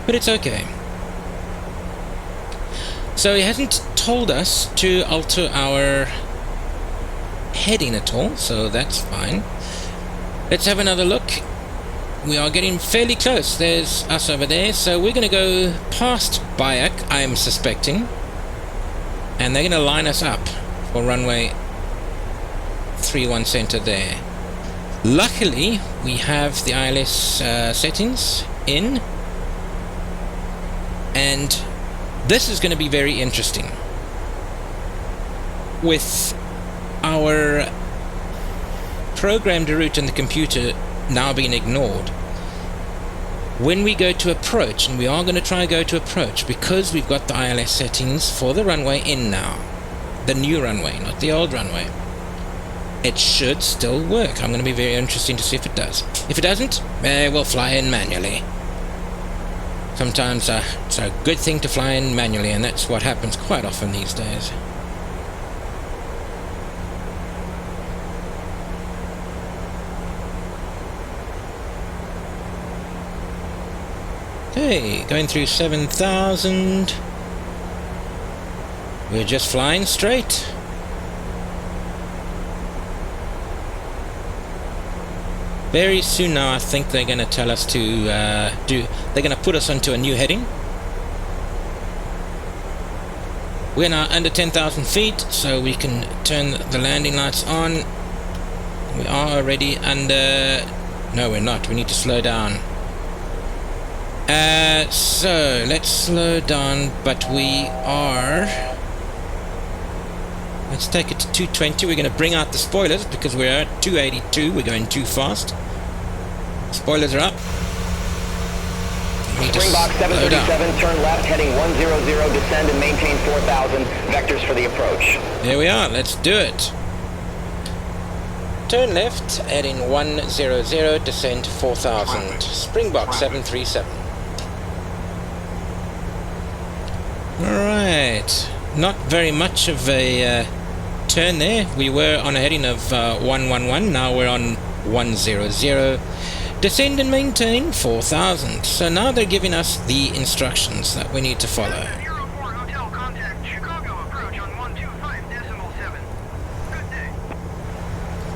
but it's okay. So he hasn't told us to alter our heading at all, so that's fine. Let's have another look. We are getting fairly close. There's us over there, so we're going to go past Bayak, I am suspecting, and they're going to line us up for runway 31 center there. Luckily, we have the ILS settings in, and this is going to be very interesting. With our programmed route in the computer now being ignored, when we go to approach, and we are going to try go to approach, because we've got the ILS settings for the runway in now, the new runway, not the old runway, it should still work. I'm going to be very interested to see if it does. If it doesn't, we'll fly in manually. Sometimes it's a good thing to fly in manually, and that's what happens quite often these days. Okay, going through 7,000. We're just flying straight. Very soon now, I think they're going to tell us to they're going to put us onto a new heading. We're now under 10,000 feet, so we can turn the landing lights on. We are already under... No, we're not. We need to slow down. So let's slow down, but we are... Let's take it to 220. We're going to bring out the spoilers because we're at 282. We're going too fast. Spoilers are up. Springbok 737, turn left, heading 100, descend and maintain 4,000. Vectors for the approach. There we are. Let's do it. Turn left, heading 100, descend 4,000. Springbok 737. Alright. Not very much of a turn there. We were on a heading of 111. Now we're on 100. Descend and maintain 4,000. So now they're giving us the instructions that we need to follow. 04 Hotel contact Chicago approach on 125.7. Good day.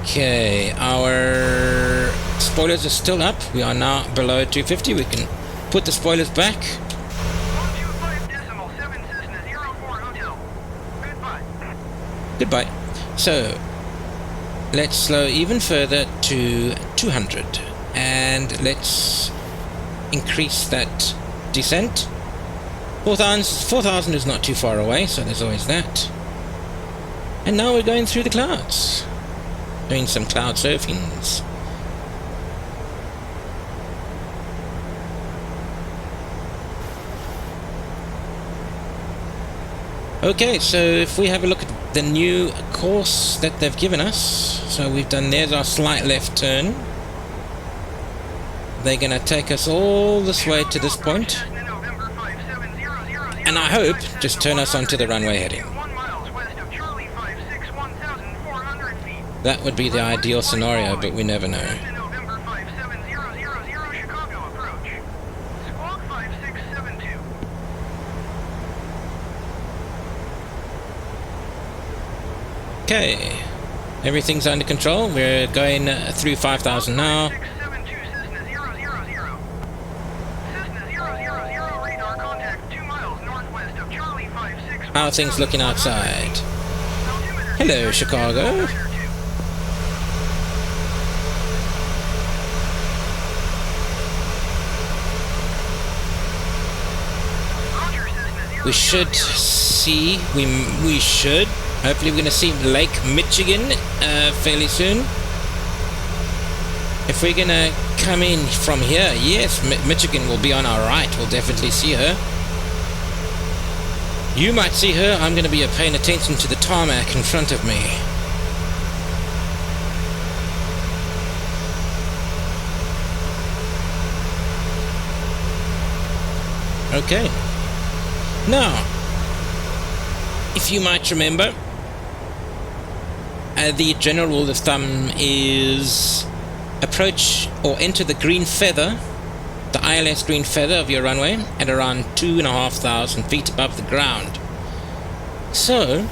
Okay, our spoilers are still up. We are now below 250. We can put the spoilers back. 125.7 Cessna 04 Hotel. Goodbye. Goodbye. So, let's slow even further to 200. And let's increase that descent. 4,000 is not too far away, so there's always that. And now we're going through the clouds. Doing some cloud surfings. Okay, so if we have a look at the new course that they've given us, so we've done, there's our slight left turn. They're going to take us all this way to this point, and I hope just turn us onto the runway heading. That would be the ideal scenario, but we never know. Okay, everything's under control. We're going through 5,000 now. How are things looking outside? Hello, Chicago. We should see, we should, hopefully we're going to see Lake Michigan fairly soon. If we're going to come in from here, yes, Michigan will be on our right. We'll definitely see her. You might see her. I'm going to be paying attention to the tarmac in front of me. Okay. Now, if you might remember, the general rule of thumb is approach or enter the green feather, the ILS green feather of your runway, at around 2,500 feet above the ground. So,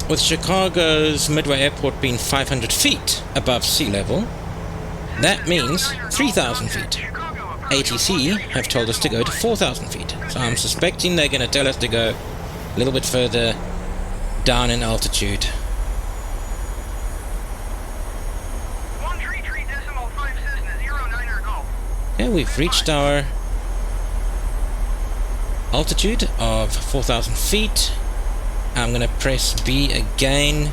with Chicago's Midway Airport being 500 feet above sea level, that means 3,000 feet. ATC have told us to go to 4,000 feet. So I'm suspecting they're going to tell us to go a little bit further down in altitude. 133.5 Cessna 09 Golf. Yeah, we've reached our altitude of 4,000 feet. I'm going to press B again.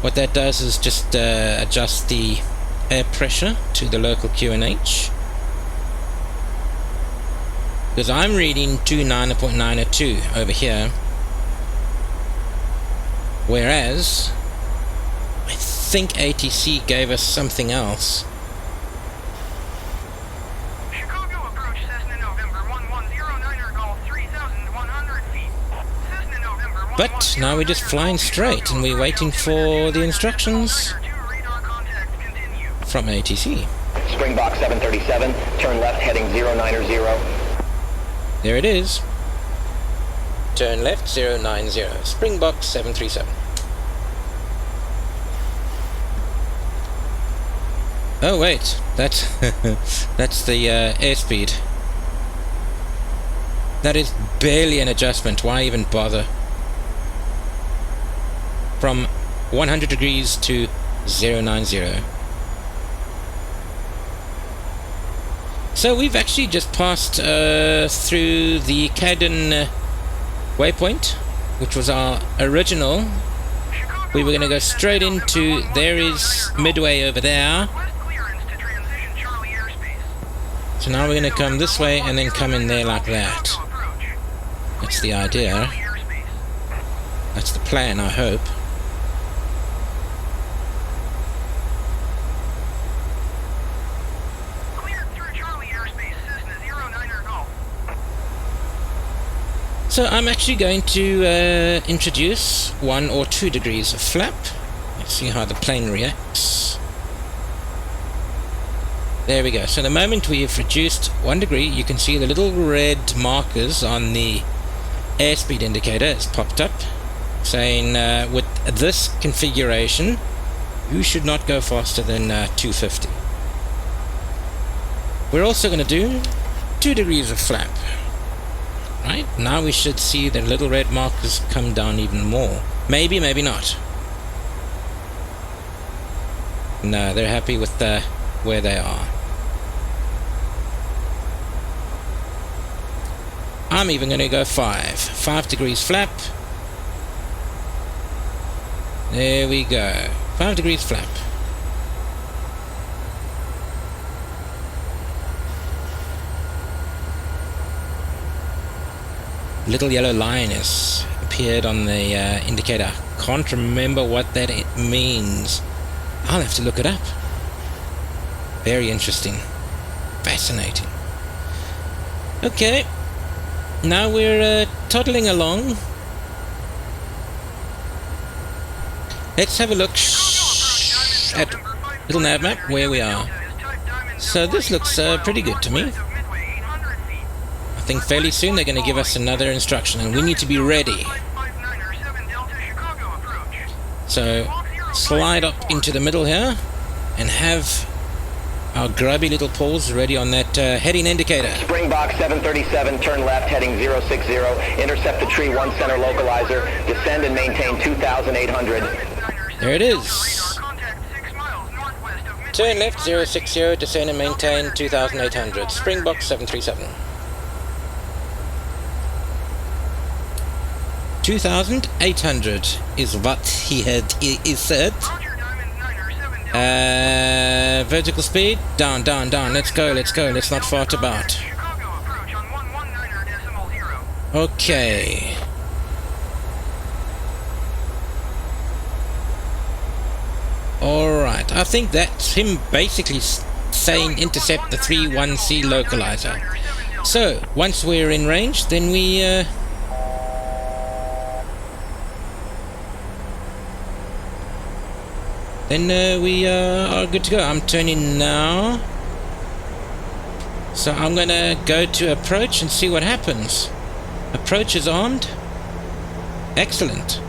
What that does is just adjust the air pressure to the local QNH. Because I'm reading 29.902 over here. Whereas I think ATC gave us something else. Chicago approach Cessna November 1109er Golf 3,100 feet. Cessna November 1109er But now we're just flying straight and we're waiting for the instructions radar contact continue. from ATC. Springbok 737, turn left heading 090. There it is. Turn left 090. Springbok 737. Oh wait, that's that's the airspeed. That is barely an adjustment. Why even bother? From 100 degrees to 090. So we've actually just passed through the Cadden waypoint, which was our original. We were going to go straight into, there is Midway over there. So now we're going to come this way and then come in there like that. That's the idea. That's the plan, I hope. So I'm actually going to introduce 1 or 2 degrees of flap. Let's see how the plane reacts. There we go. So the moment we've reduced 1 degree, you can see the little red markers on the airspeed indicator has popped up, saying with this configuration, you should not go faster than 250. We're also going to do 2 degrees of flap. Right, now we should see the little red markers come down even more. Maybe, maybe not. No, they're happy with where they are. I'm even going to go 5 degrees flap. There we go. 5 degrees flap. Little yellow line has appeared on the indicator. Can't remember what that means. I'll have to look it up. Very interesting. Fascinating. Okay. Now we're toddling along. Let's have a look at little nav map where we are. So this looks pretty good to me. I think fairly soon they're going to give us another instruction and we need to be ready. So slide up into the middle here and have our grubby little paws ready on that heading indicator. Springbok 737, turn left heading 060, intercept the tree 1 center localizer, descend and maintain 2,800. There it is. Turn left 060, descend and maintain 2,800. Springbok 737. 2,800 is what he had said. Vertical speed, down, let's go, let's not fart about. Okay. Alright, I think that's him basically saying intercept the 31C localizer. So, once we're in range, then we are good to go. I'm turning now. So I'm going to go to approach and see what happens. Approach is armed. Excellent.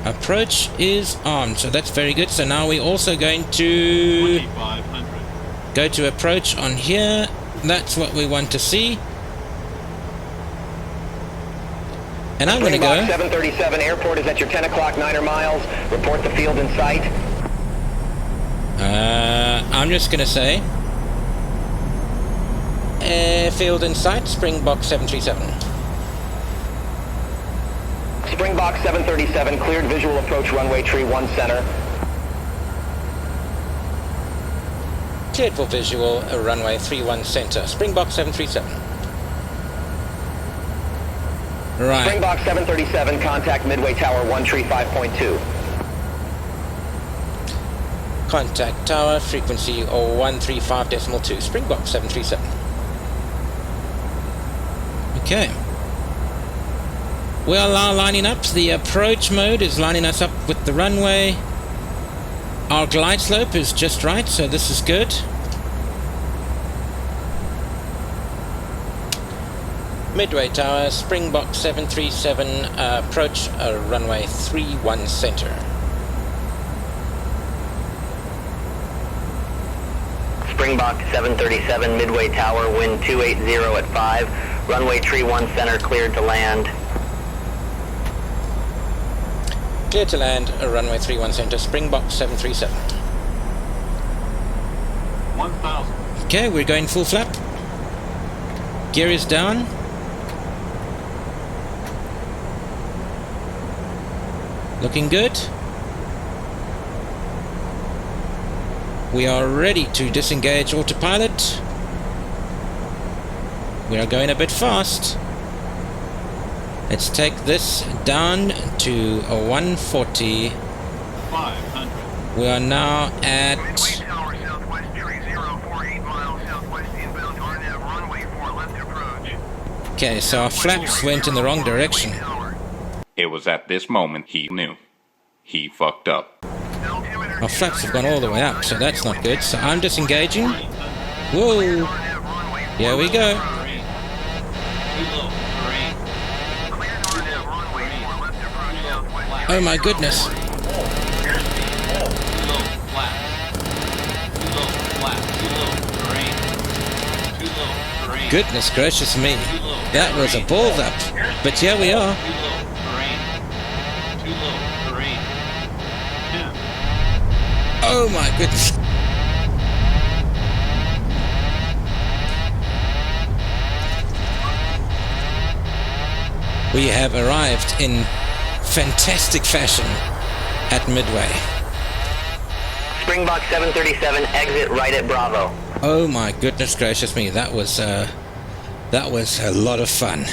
Approach is armed. So that's very good. So now we're also going to go to approach on here. That's what we want to see. And I'm going to go. 737 airport is at your 10 o'clock 9er miles. Report the field in sight. I'm just going to say field in sight, Springbok 737. Springbok 737 cleared visual approach runway tree 1 center. Cleared for visual, runway 31 center, Springbok 737. Right. Springbok 737, contact Midway Tower 135.2. Contact tower, frequency 135.2, Springbok 737. Okay. We are now lining up. The approach mode is lining us up with the runway. Our glide slope is just right, so this is good. Midway Tower, Springbok 737, approach runway 31 center. Springbok 737, Midway Tower, wind 280 at 5, runway tree 1 center, cleared to land. Clear to land, runway 31 center, Springbok 737. 1,000. Okay, we're going full flap. Gear is down. Looking good. We are ready to disengage autopilot. We are going a bit fast. Let's take this down to a 140. 500. We are now at... Midway Tower, southwest tree 048 miles southwest inbound RNAV runway 4 left approach. Okay, so our flaps went in the wrong direction. It was at this moment he knew. He fucked up. Our flaps have gone all the way up, so that's not good. So I'm disengaging. Whoa! Here we go. Oh my goodness. Goodness gracious me. That was a balls up. But here we are. Oh my goodness. We have arrived in fantastic fashion at Midway. Springbok 737, exit right at Bravo. Oh my goodness gracious me, that was a lot of fun.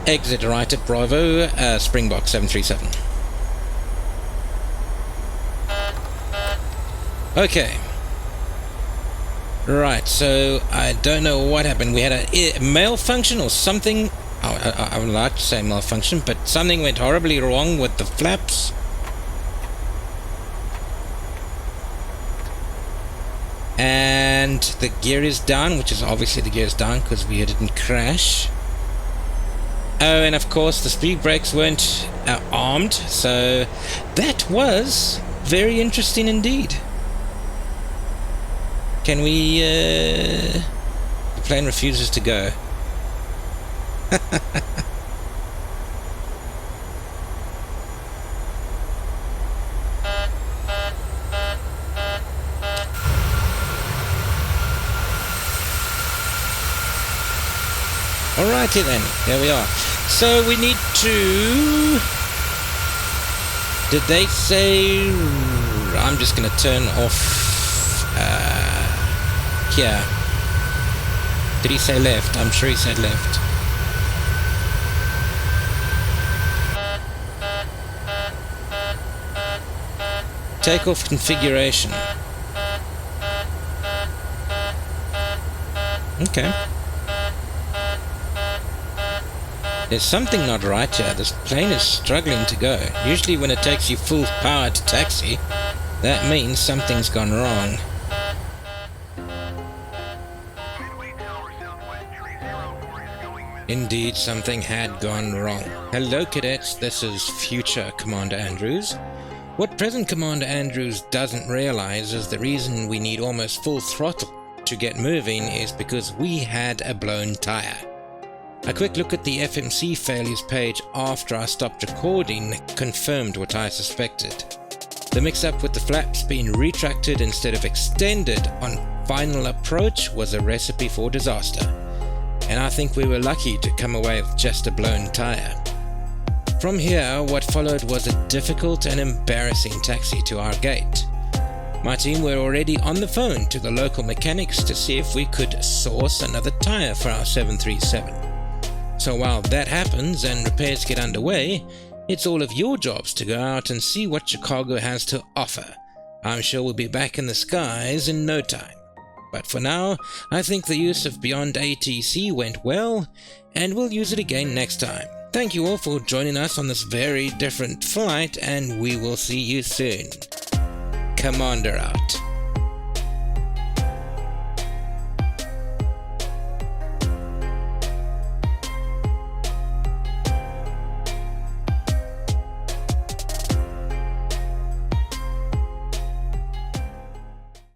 Exit right at Bravo, Springbok 737. Okay. Right, so I don't know what happened. We had a malfunction or something. I would like to say malfunction, but something went horribly wrong with the flaps. And the gear is down, which is obviously the gear is down because we didn't crash. Oh, and of course the speed brakes weren't armed, so that was very interesting indeed. Can we, the plane refuses to go. Alrighty then, there we are. So we need to... Did they say... I'm just going to turn off... here. Did he say left? I'm sure he said left. Takeoff configuration. Okay. There's something not right here. This plane is struggling to go. Usually when it takes you full power to taxi, that means something's gone wrong. Indeed, something had gone wrong. Hello cadets, this is future Commander Andrews. What present Commander Andrews doesn't realize is the reason we need almost full throttle to get moving is because we had a blown tire. A quick look at the FMC failures page after I stopped recording confirmed what I suspected. The mix-up with the flaps being retracted instead of extended on final approach was a recipe for disaster. And I think we were lucky to come away with just a blown tire. From here, what followed was a difficult and embarrassing taxi to our gate. My team were already on the phone to the local mechanics to see if we could source another tire for our 737. So while that happens and repairs get underway, it's all of your jobs to go out and see what Chicago has to offer. I'm sure we'll be back in the skies in no time. But for now, I think the use of Beyond ATC went well, and we'll use it again next time. Thank you all for joining us on this very different flight, and we will see you soon. Commander out.